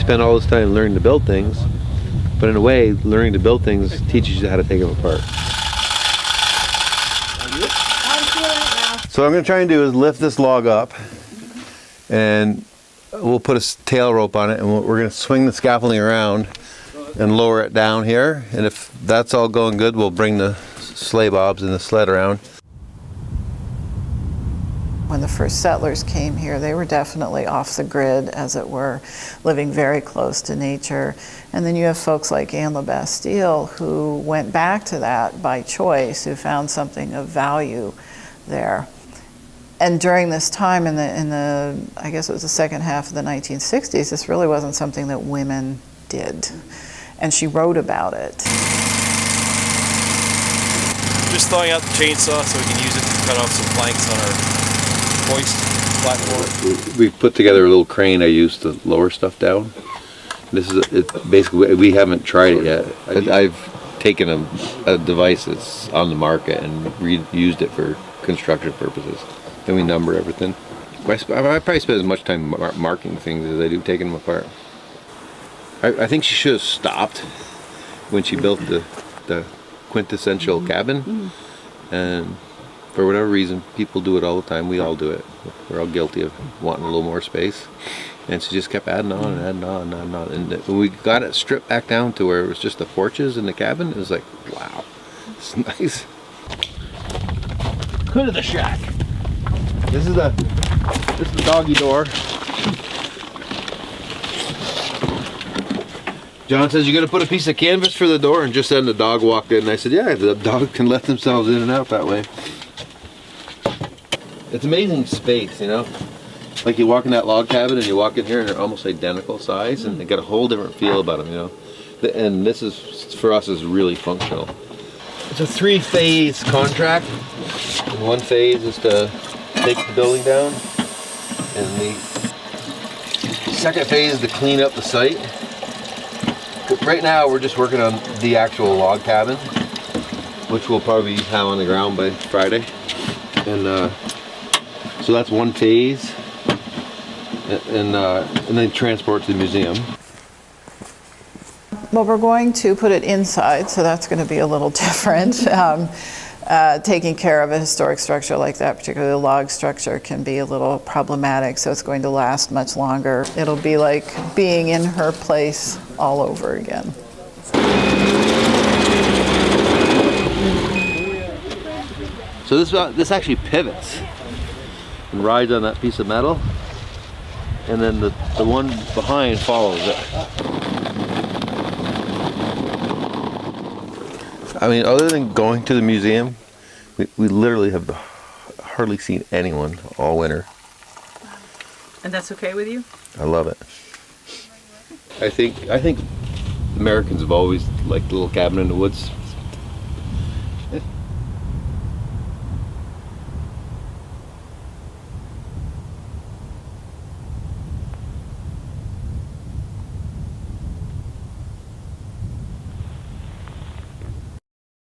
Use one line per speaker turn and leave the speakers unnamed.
spend all this time learning to build things, but in a way, learning to build things teaches you how to take them apart. So what I'm going to try and do is lift this log up, and we'll put a tail rope on it, and we're going to swing the scaffolding around and lower it down here. And if that's all going good, we'll bring the sleigh bobs and the sled around.
When the first settlers came here, they were definitely off the grid, as it were, living very close to nature. And then you have folks like LaBastille who went back to that by choice, who found something of value there. And during this time, in the I guess it was the second half of the 1960s, this really wasn't something that women did. And she wrote about it.
Just thawing out the chainsaw so we can use it to cut off some planks on our hoist platform.
We put together a little crane I used to lower stuff down. This is basically, we haven't tried it yet. I've taken a device that's on the market and used it for construction purposes. Then we number everything. I probably spend as much time marking things as I do taking them apart. I think she should have stopped when she built the quintessential cabin, and for whatever reason, people do it all the time. We all do it. We're all guilty of wanting a little more space. And she just kept adding on and adding on and adding on. And when we got it stripped back down to where it was just the porches and the cabin, it was like, wow, it's nice. Go to the shack. This is the doggy door. John says, you're going to put a piece of canvas for the door? And just then the dog walked in, and I said, yeah, the dog can let themselves in and out that way. It's amazing space, you know? Like you walk in that log cabin and you walk in here and they're almost identical size, and they got a whole different feel about them, you know? And this is, for us, is really functional. It's a 3-phase contract. And one phase is to take the building down, and the second phase is to clean up the site. But right now we're just working on the actual log cabin, which we'll probably have on the ground by Friday. And so that's one phase, and then transport to the museum.
Well, we're going to put it inside, so that's going to be a little different. Taking care of a historic structure like that, particularly a log structure, can be a little problematic, so it's going to last much longer. It'll be like being in her place all over again.
So this actually pivots and rides on that piece of metal, and then the one behind follows it. I mean, other than going to the museum, we literally have hardly seen anyone all winter.
And that's okay with you?
I love it. I think Americans have always liked the little cabin in the woods